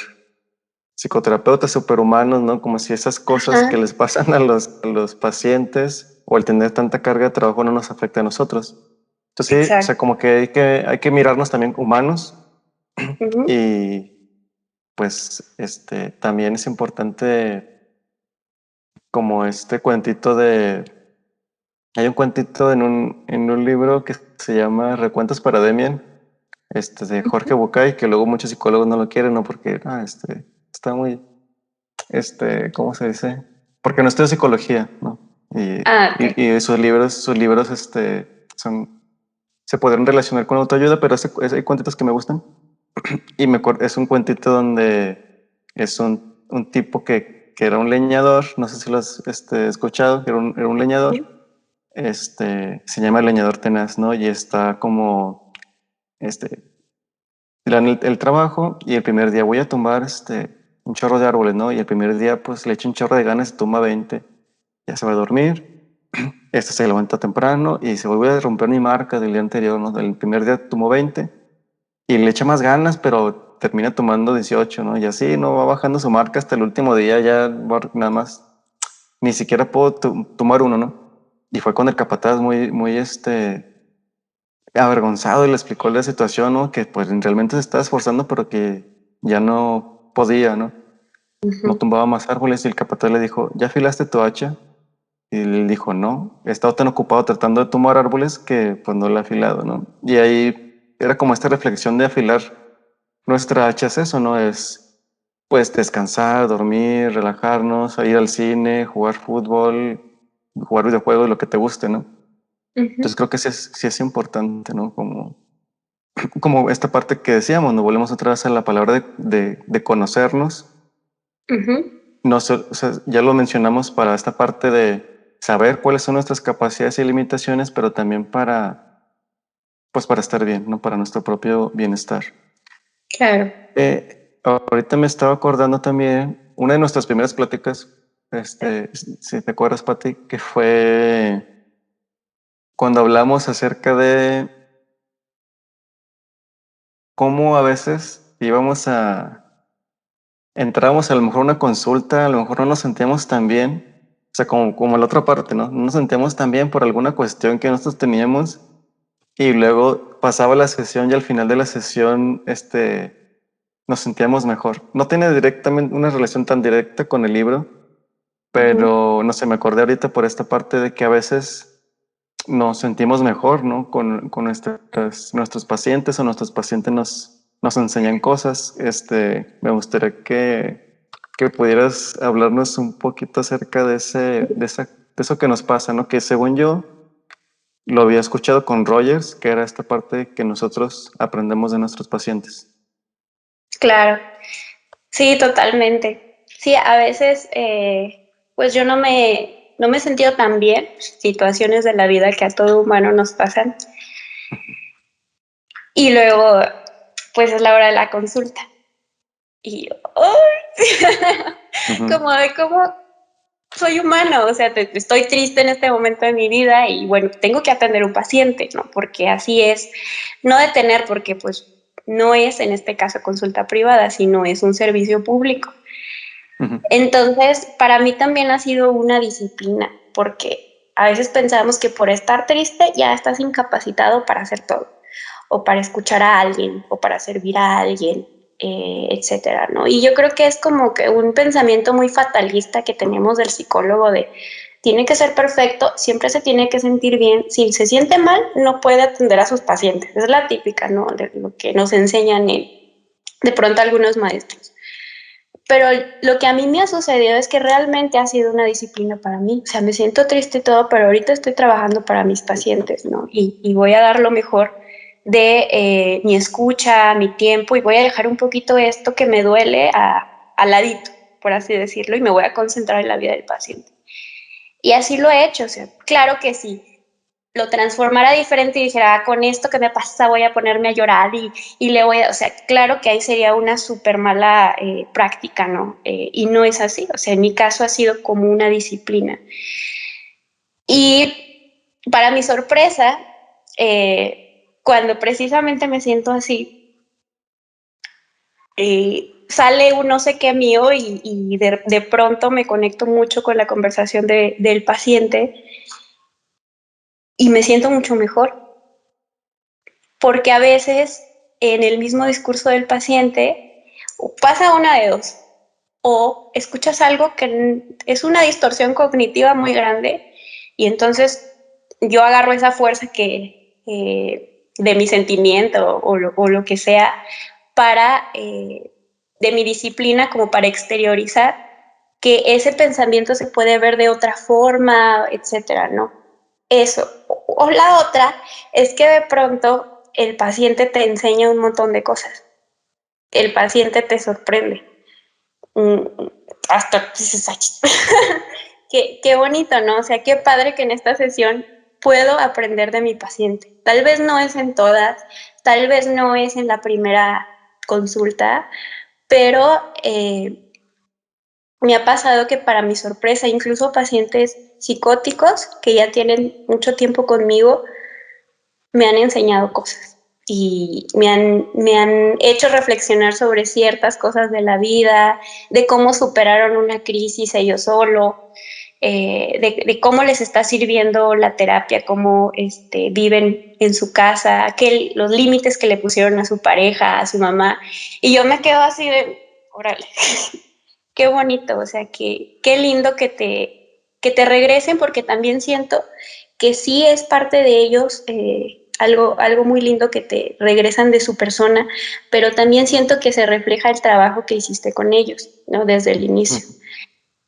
psicoterapeutas, superhumanos, ¿no? Como si esas cosas que ajá, les pasan a los pacientes o el tener tanta carga de trabajo no nos afecta a nosotros. Entonces sí, o sea, exacto. como que hay que mirarnos también humanos Ujú, y pues también es importante como este cuentito de... Hay un cuentito en un libro que se llama Recuentos para Demian, de Jorge ujú. Bucay, que luego muchos psicólogos no lo quieren, ¿no? Porque está muy, ¿cómo se dice? Porque no estudio psicología, ¿no? Ah, ok. Y sus libros, se podrían relacionar con autoayuda, pero hay cuentitos que me gustan. Y es un cuentito donde es un tipo que era un leñador, no sé si lo has escuchado, que era un leñador, Sí. se llama el leñador tenaz, ¿no? Y está como, este, le dan el trabajo y el primer día voy a tumbar un chorro de árboles, ¿no? Y el primer día pues le echa un chorro de ganas y tumba 20. Ya se va a dormir. Se levanta temprano y se vuelve a romper mi marca del día anterior, ¿no? El primer día tomó 20 y le echa más ganas, pero termina tomando 18, ¿no? Y así, ¿no? Va bajando su marca hasta el último día, ya nada más, ni siquiera puedo tomar uno, ¿no? Y fue con el capataz muy, avergonzado y le explicó la situación, ¿no? Que pues realmente se estaba esforzando, pero que ya no podía, ¿no? No Ujú. tumbaba más árboles y el capataz le dijo, ¿ya afilaste tu hacha? Y él dijo, no, he estado tan ocupado tratando de tumbar árboles que pues no lo he afilado, ¿no? Y ahí era como esta reflexión de afilar nuestra hacha es eso, ¿no? Es pues descansar, dormir, relajarnos, ir al cine, jugar fútbol, jugar videojuegos, lo que te guste, ¿no? Ujú, Entonces creo que sí es importante, ¿no? Como esta parte que decíamos, nos volvemos otra vez a la palabra de conocernos. ujú, No, o sea, ya lo mencionamos para esta parte de saber cuáles son nuestras capacidades y limitaciones, pero también pues para estar bien, ¿no? Para nuestro propio bienestar. claro. Ahorita me estaba acordando también una de nuestras primeras pláticas, si te acuerdas, Pati, que fue cuando hablamos acerca de cómo a veces entrábamos a lo mejor a una consulta, a lo mejor no nos sentíamos tan bien, o sea, como la otra parte, ¿no? No nos sentíamos tan bien por alguna cuestión que nosotros teníamos y luego pasaba la sesión y al final de la sesión, nos sentíamos mejor. No tiene directamente una relación tan directa con el libro, Ujú, pero no sé, me acordé ahorita por esta parte de que a veces nos sentimos mejor, ¿no? Con nuestros pacientes o nuestros pacientes nos enseñan cosas. Me gustaría que pudieras hablarnos un poquito acerca de eso que nos pasa, ¿no? Que según yo lo había escuchado con Rogers, que era esta parte que nosotros aprendemos de nuestros pacientes. claro. Sí, totalmente. Sí, a veces, pues yo no me he sentido tan bien, situaciones de la vida que a todo humano nos pasan. Y luego, pues es la hora de la consulta. Y yo, ¡ay! Ujú, Como de cómo soy humano, o sea, estoy triste en este momento de mi vida y bueno, tengo que atender un paciente, ¿no? Porque así es, no detener, porque pues No es, en este caso, consulta privada, sino es un servicio público. Entonces, para mí también ha sido una disciplina, porque a veces pensamos que por estar triste ya estás incapacitado para hacer todo, o para escuchar a alguien, o para servir a alguien, etcétera, ¿no? Y yo creo que es como que un pensamiento muy fatalista que tenemos del psicólogo de tiene que ser perfecto, siempre se tiene que sentir bien, si se siente mal no puede atender a sus pacientes, es la típica, ¿no? De lo que nos enseñan de pronto algunos maestros. Pero lo que a mí me ha sucedido es que realmente ha sido una disciplina para mí. O sea, me siento triste y todo, pero ahorita estoy trabajando para mis pacientes, ¿no? Y voy a dar lo mejor de mi escucha, mi tiempo, y voy a dejar un poquito esto que me duele al ladito, por así decirlo, y me voy a concentrar en la vida del paciente. Y así lo he hecho. O sea, claro que sí, lo transformara diferente y dijera, con esto que me pasa voy a ponerme a llorar y le voy a, o sea, claro que ahí sería una súper mala práctica, ¿no? Y no es así, o sea, en mi caso ha sido como una disciplina. Y para mi sorpresa, cuando precisamente me siento así, sale un no sé qué mío y de pronto me conecto mucho con la conversación del paciente y me siento mucho mejor. Porque a veces en el mismo discurso del paciente pasa una de dos, o escuchas algo que es una distorsión cognitiva muy grande y entonces yo agarro esa fuerza de mi sentimiento o lo que sea para de mi disciplina como para exteriorizar que ese pensamiento se puede ver de otra forma, etcétera, ¿no? Eso. O la otra es que de pronto el paciente te enseña un montón de cosas. El paciente te sorprende. Hasta qué bonito, ¿no? O sea, qué padre que en esta sesión puedo aprender de mi paciente. Tal vez no es en todas, tal vez no es en la primera consulta, pero me ha pasado que para mi sorpresa, incluso pacientes psicóticos que ya tienen mucho tiempo conmigo, me han enseñado cosas y me han hecho reflexionar sobre ciertas cosas de la vida, de cómo superaron una crisis ellos solo, de cómo les está sirviendo la terapia, cómo viven en su casa, los límites que le pusieron a su pareja, a su mamá. Y yo me quedo así de, órale, qué bonito, o sea, qué lindo que te regresen, porque también siento que sí es parte de ellos, algo muy lindo que te regresan de su persona, pero también siento que se refleja el trabajo que hiciste con ellos, ¿no? Desde el inicio.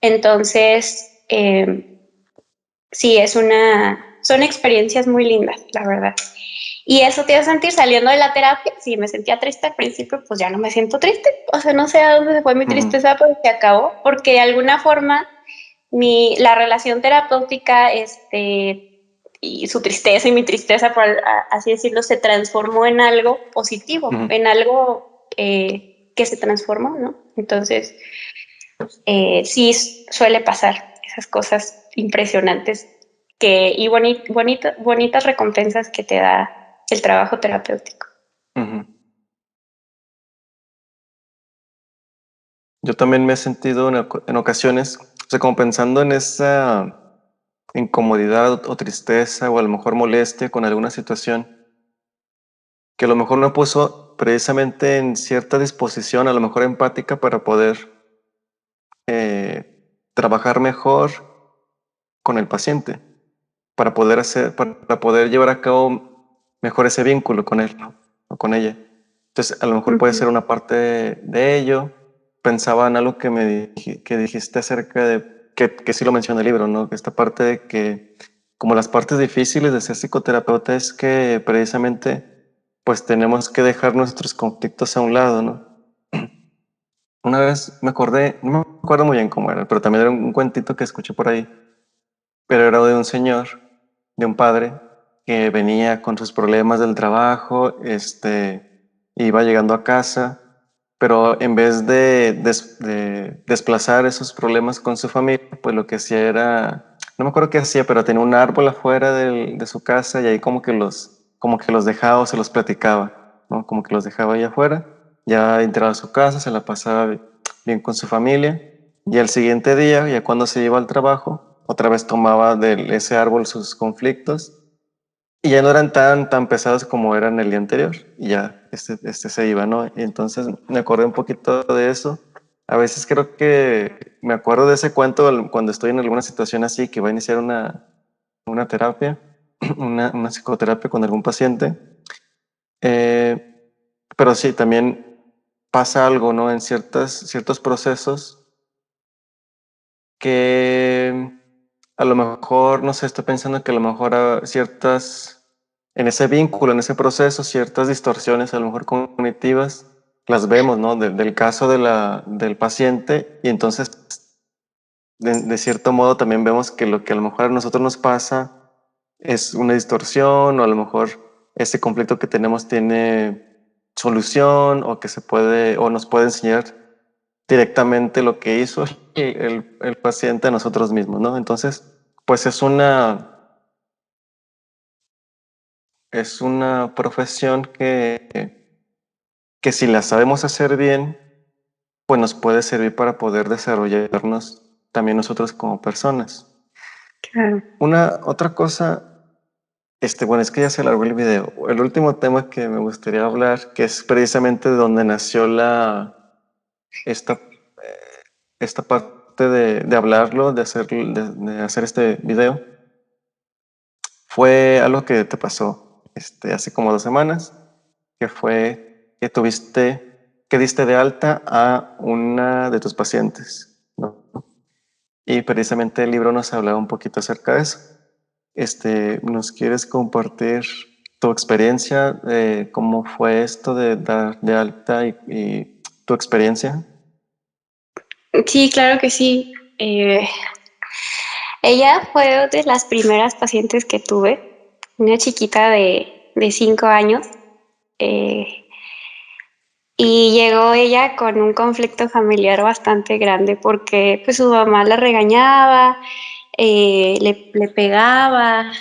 Entonces, sí, son experiencias muy lindas, la verdad. Y eso te iba a sentir saliendo de la terapia. Si me sentía triste al principio, pues ya no me siento triste. O sea, no sé a dónde se fue mi tristeza, pero se acabó, porque de alguna forma la relación terapéutica, y su tristeza y mi tristeza, por así decirlo, se transformó en algo positivo, en algo que se transformó, ¿no? Entonces, sí suele pasar esas cosas impresionantes y bonitas recompensas que te da el trabajo terapéutico. Yo también me he sentido en ocasiones, o sea, como pensando en esa incomodidad o tristeza o a lo mejor molestia con alguna situación, que a lo mejor me puso precisamente en cierta disposición, a lo mejor empática, para poder trabajar mejor con el paciente, para poder llevar a cabo mejor ese vínculo con él, ¿no? O con ella. Entonces, a lo mejor puede ser una parte de ello. Pensaba en algo que dijiste acerca de, que sí lo menciona el libro, ¿no? Que esta parte de que, como las partes difíciles de ser psicoterapeuta, es que precisamente, pues tenemos que dejar nuestros conflictos a un lado, ¿no? Una vez me acordé, no me acuerdo muy bien cómo era, pero también era un cuentito que escuché por ahí, pero era de un señor, de un padre, que venía con sus problemas del trabajo, iba llegando a casa, pero en vez de desplazar esos problemas con su familia, pues lo que hacía era, no me acuerdo qué hacía, pero tenía un árbol afuera de su casa y ahí como que los dejaba o se los platicaba. ¿no? Como que los dejaba ahí afuera, ya entraba a su casa, se la pasaba bien con su familia, y al siguiente día, ya cuando se iba al trabajo, otra vez tomaba de ese árbol sus conflictos, y ya no eran tan pesados como eran el día anterior, y ya este se iba, ¿no? Y entonces me acordé un poquito de eso. A veces creo que me acuerdo de ese cuento cuando estoy en alguna situación así, que va a iniciar una terapia, una psicoterapia con algún paciente. Pero sí, también pasa algo, ¿no? En ciertos procesos que a lo mejor, no sé, estoy pensando que a lo mejor en ese vínculo, en ese proceso, ciertas distorsiones a lo mejor cognitivas las vemos, ¿no? Del caso del paciente, y entonces de cierto modo también vemos que lo que a lo mejor a nosotros nos pasa es una distorsión, o a lo mejor ese conflicto que tenemos tiene solución, o que se puede, o nos puede enseñar directamente lo que hizo el paciente a nosotros mismos, ¿no? Entonces, pues es una profesión que si la sabemos hacer bien, pues nos puede servir para poder desarrollarnos también nosotros como personas. Claro. Una otra cosa, bueno, es que ya se alargó el video. El último tema que me gustaría hablar, que es precisamente de donde nació esta, esta parte de hablarlo, de hacer este video, fue algo que te pasó hace como 2 semanas, que fue que diste de alta a una de tus pacientes, ¿no? Y precisamente el libro nos hablaba un poquito acerca de eso. ¿Nos quieres compartir tu experiencia? ¿Cómo fue esto de dar de alta y tu experiencia? Sí, claro que sí. Ella fue de las primeras pacientes que tuve, una chiquita de 5 años, eh, y llegó ella con un conflicto familiar bastante grande porque pues su mamá la regañaba, le pegaba,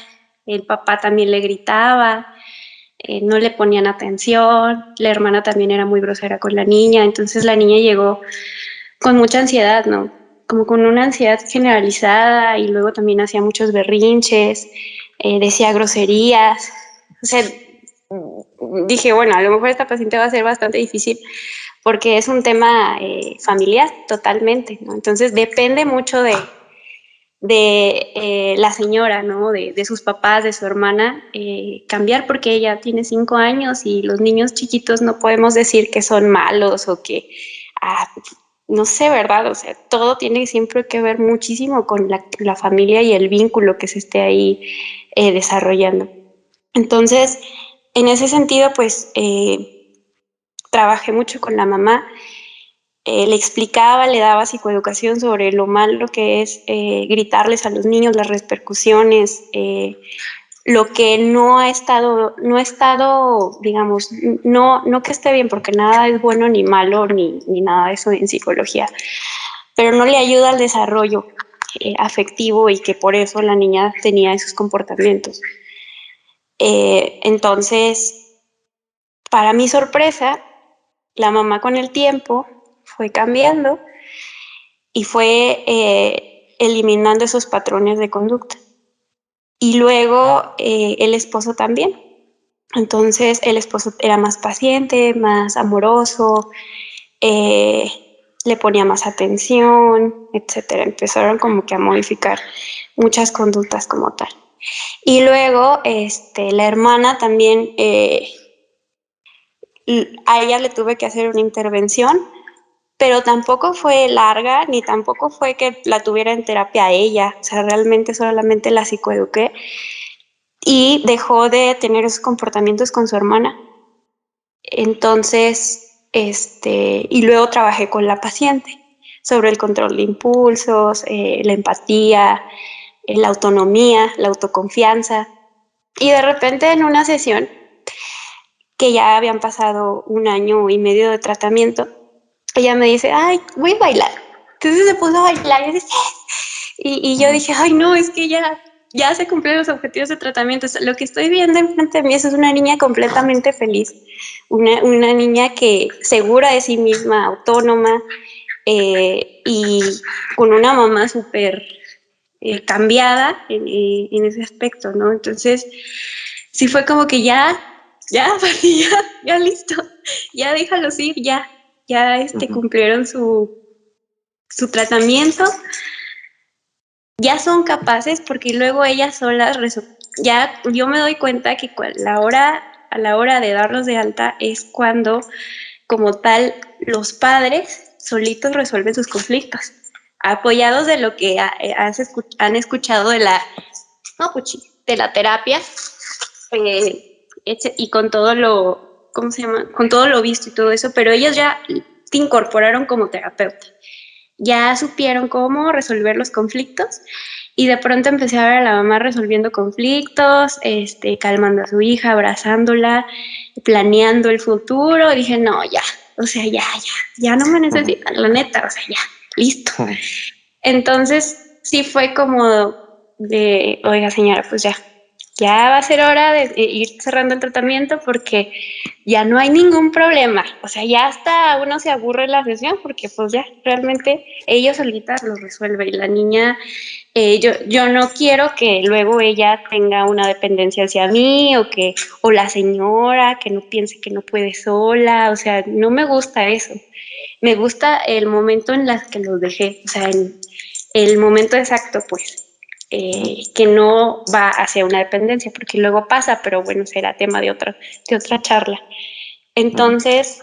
el papá también le gritaba, no le ponían atención, la hermana también era muy grosera con la niña, entonces la niña llegó con mucha ansiedad, ¿no? Como con una ansiedad generalizada y luego también hacía muchos berrinches, decía groserías. O sea, dije, bueno, a lo mejor esta paciente va a ser bastante difícil porque es un tema familiar totalmente, ¿no? Entonces depende mucho de la señora, ¿no? De sus papás, de su hermana, cambiar porque ella tiene 5 años y los niños chiquitos no podemos decir que son malos o que, ah, no sé, ¿verdad? O sea, todo tiene siempre que ver muchísimo con la familia y el vínculo que se esté ahí desarrollando. Entonces, en ese sentido, pues, trabajé mucho con la mamá, le explicaba, le daba psicoeducación sobre lo malo que es gritarles a los niños, las repercusiones, lo que no ha estado, digamos, no que esté bien, porque nada es bueno ni malo, ni nada de eso en psicología, pero no le ayuda al desarrollo afectivo y que por eso la niña tenía esos comportamientos. Entonces, para mi sorpresa, la mamá con el tiempo fue cambiando y fue eliminando esos patrones de conducta. Y luego el esposo también. Entonces el esposo era más paciente, más amoroso, eh, le ponía más atención, etcétera. Empezaron como que a modificar muchas conductas como tal. Y luego la hermana también, a ella le tuve que hacer una intervención, pero tampoco fue larga, ni tampoco fue que la tuviera en terapia a ella, o sea, realmente solamente la psicoeduqué y dejó de tener esos comportamientos con su hermana. Entonces, y luego trabajé con la paciente sobre el control de impulsos, la empatía, la autonomía, la autoconfianza. Y de repente en una sesión, que ya habían pasado 1 año y medio de tratamiento, ella me dice, ay, voy a bailar. Entonces se puso a bailar y yo dije, ay, no, es que ella ya se cumplieron los objetivos de tratamiento. Lo que estoy viendo enfrente de mí es una niña completamente feliz, una niña que segura de sí misma, autónoma, y con una mamá súper cambiada en ese aspecto, ¿no? Entonces, sí fue como que ya, ya listo, ya déjalos ir, ya cumplieron su tratamiento, ya son capaces, porque luego ellas solas, ya yo me doy cuenta que a la hora de darlos de alta es cuando, como tal, los padres solitos resuelven sus conflictos, apoyados de lo que han escuchado no, puchi, de la terapia, y con todo lo, ¿cómo se llama? Con todo lo visto y todo eso, pero ellos ya te incorporaron como terapeuta, ya supieron cómo resolver los conflictos y de pronto empecé a ver a la mamá resolviendo conflictos, calmando a su hija, abrazándola, planeando el futuro. Dije, no, ya, o sea, ya no me necesitan, la neta, o sea, ya, listo. Entonces, sí fue como de, oiga, señora, pues ya va a ser hora de ir cerrando el tratamiento porque ya no hay ningún problema. O sea, ya hasta uno se aburre la sesión porque pues ya realmente ellos solitas lo resuelven. Y la niña, yo no quiero que luego ella tenga una dependencia hacia mí o la señora que no piense que no puede sola. O sea, no me gusta eso. Me gusta el momento en las que los dejé, o sea, el momento exacto, pues. Que no va hacia una dependencia, porque luego pasa, pero bueno, será tema de otra charla. Entonces,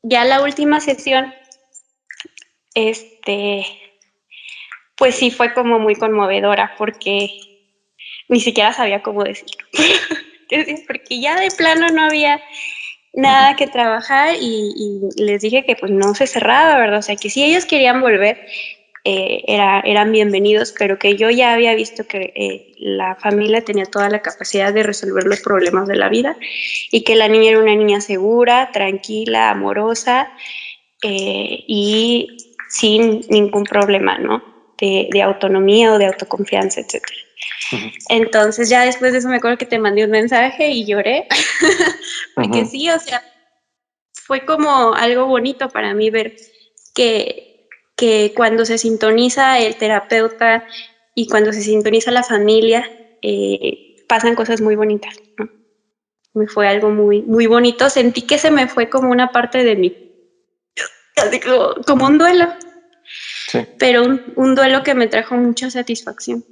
ya la última sesión, pues sí fue como muy conmovedora, porque ni siquiera sabía cómo decirlo. Porque ya de plano no había nada que trabajar y les dije que pues no se cerraba, ¿verdad? O sea, que si ellos querían volver, eran bienvenidos, pero que yo ya había visto que la familia tenía toda la capacidad de resolver los problemas de la vida y que la niña era una niña segura, tranquila, amorosa y sin ningún problema, ¿no? De autonomía o de autoconfianza, etcétera. Entonces ya después de eso me acuerdo que te mandé un mensaje y lloré, porque sí, o sea, fue como algo bonito para mí ver que cuando se sintoniza el terapeuta y cuando se sintoniza la familia, pasan cosas muy bonitas, ¿no? Me fue algo muy, muy bonito. Sentí que se me fue como una parte de mí, así como un duelo, Sí. pero un duelo que me trajo mucha satisfacción,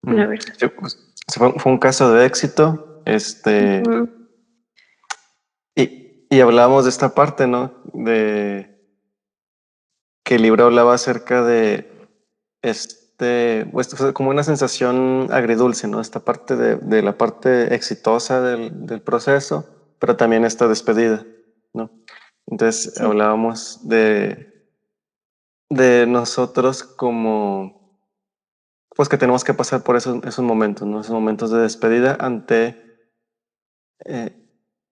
la verdad. Sí, pues, fue un caso de éxito, y hablábamos de esta parte, ¿no? De que el libro hablaba acerca de pues, como una sensación agridulce, ¿no? Esta parte de la parte exitosa del proceso, pero también esta despedida, ¿no? Entonces Sí. hablábamos de nosotros como, pues que tenemos que pasar por esos momentos, ¿no? Esos momentos de despedida eh,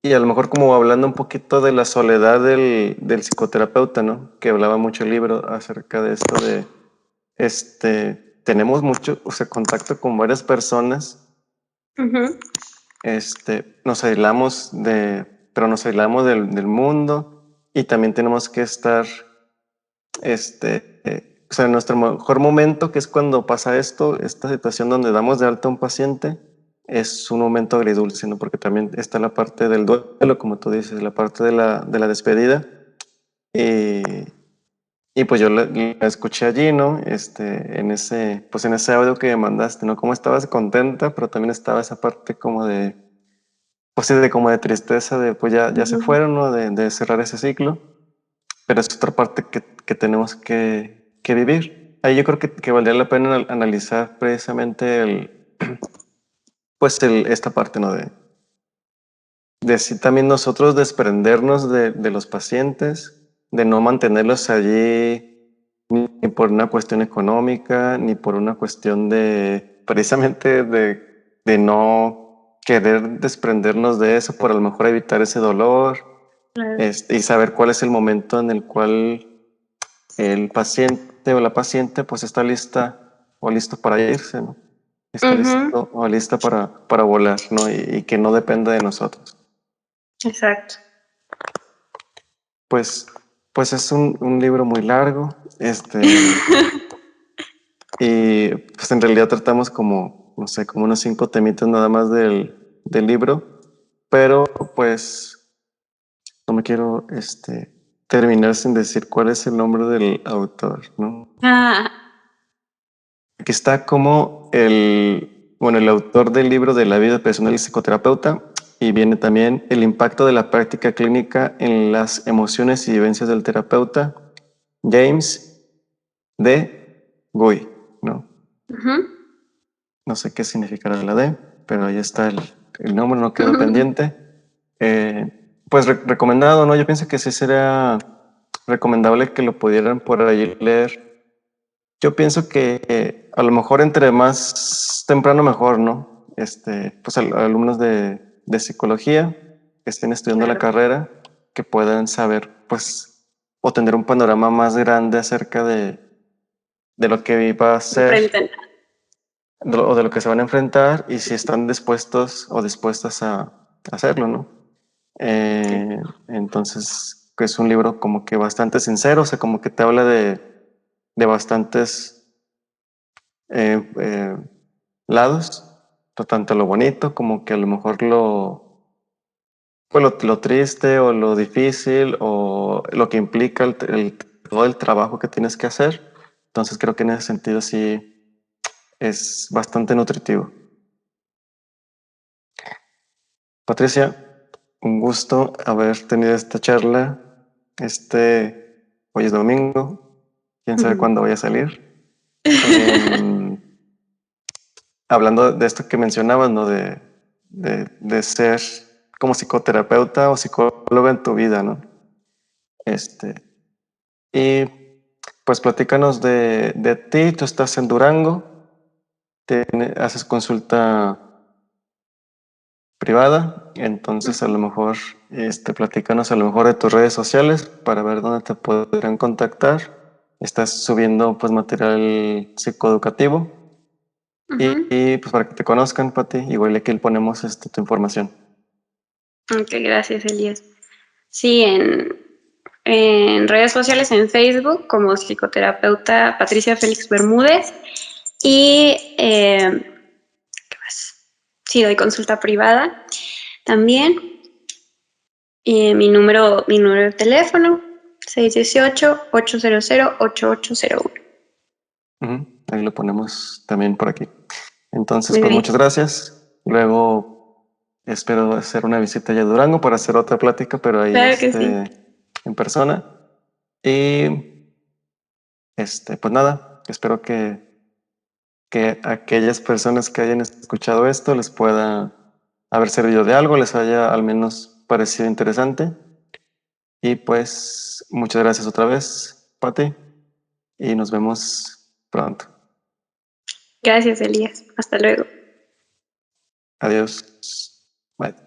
y a lo mejor como hablando un poquito de la soledad del psicoterapeuta, ¿no? Que hablaba mucho el libro acerca de esto de, tenemos mucho, o sea, contacto con varias personas, nos aislamos pero nos aislamos del mundo y también tenemos que estar, o sea, en nuestro mejor momento, que es cuando pasa esta situación donde damos de alta a un paciente, es un momento agridulce, ¿no? Porque también está la parte del duelo, como tú dices, la parte de la despedida. Y pues yo la escuché allí, ¿no? Pues en ese audio que me mandaste, ¿no? Cómo estabas contenta, pero también estaba esa parte como pues sí, como de tristeza, de pues ya se fueron, ¿no? De cerrar ese ciclo. Pero es otra parte que tenemos que vivir. Ahí yo creo que valdría la pena analizar precisamente pues esta parte, ¿no? De si también nosotros desprendernos de los pacientes, de no mantenerlos allí ni por una cuestión económica, ni por una cuestión precisamente de no querer desprendernos de eso, por a lo mejor evitar ese dolor, Claro. y saber cuál es el momento en el cual el paciente o la paciente pues está lista o listo para irse, ¿no? esté listo o lista para volar, ¿no? Y que no dependa de nosotros. Exacto. Pues es un libro muy largo, y pues en realidad tratamos como, no sé, como unos 5 temitas nada más del libro, pero pues no me quiero terminar sin decir cuál es el nombre del autor, ¿no? Ah, Aquí está como el autor del libro de la vida personal y psicoterapeuta, y viene también el impacto de la práctica clínica en las emociones y vivencias del terapeuta, James D. Guy, ¿no? No sé qué significará la D, pero ahí está el nombre, no quedó pendiente. Pues recomendado, ¿no? Yo pienso que sí sería recomendable que lo pudieran por ahí leer. Yo pienso que a lo mejor entre más temprano mejor, ¿no? Pues alumnos de psicología que estén estudiando la claro. carrera, que puedan saber, pues, o tener un panorama más grande acerca de lo que va a ser Enfrenten. o de lo que se van a enfrentar y si están dispuestos o dispuestas a hacerlo, ¿no? Entonces, que es un libro como que bastante sincero, o sea, como que te habla de bastantes eh, lados, tanto lo bonito como que a lo mejor pues lo triste o lo difícil o lo que implica todo el trabajo que tienes que hacer. Entonces creo que en ese sentido sí es bastante nutritivo. Patricia, un gusto haber tenido esta charla. Hoy es domingo, quién sabe cuándo voy a salir. Em, Hablando de esto que mencionabas, ¿no? De ser como psicoterapeuta o psicóloga en tu vida, ¿no? Este, y pues platícanos de ti. Tú estás en Durango, haces consulta privada, entonces a lo mejor platícanos a lo mejor de tus redes sociales para ver dónde te podrán contactar. Estás subiendo pues material psicoeducativo y, pues para que te conozcan, Pati, igual aquí le ponemos tu información. Ok, gracias, Elías. Sí, en redes sociales, en Facebook, como psicoterapeuta Patricia Félix Bermúdez. Y ¿qué más? Sí, doy consulta privada también. Y mi número de teléfono, 618-800-8801. Ahí lo ponemos también por aquí. Entonces, Muy pues bien. muchas gracias. Luego espero hacer una visita ya a Durango para hacer otra plática, pero ahí Claro que sí. en persona. Y pues nada, espero que aquellas personas que hayan escuchado esto les pueda haber servido de algo, les haya al menos parecido interesante. Y pues muchas gracias otra vez, Pati, y nos vemos pronto. Gracias, Elías. Hasta luego. Adiós. Bye.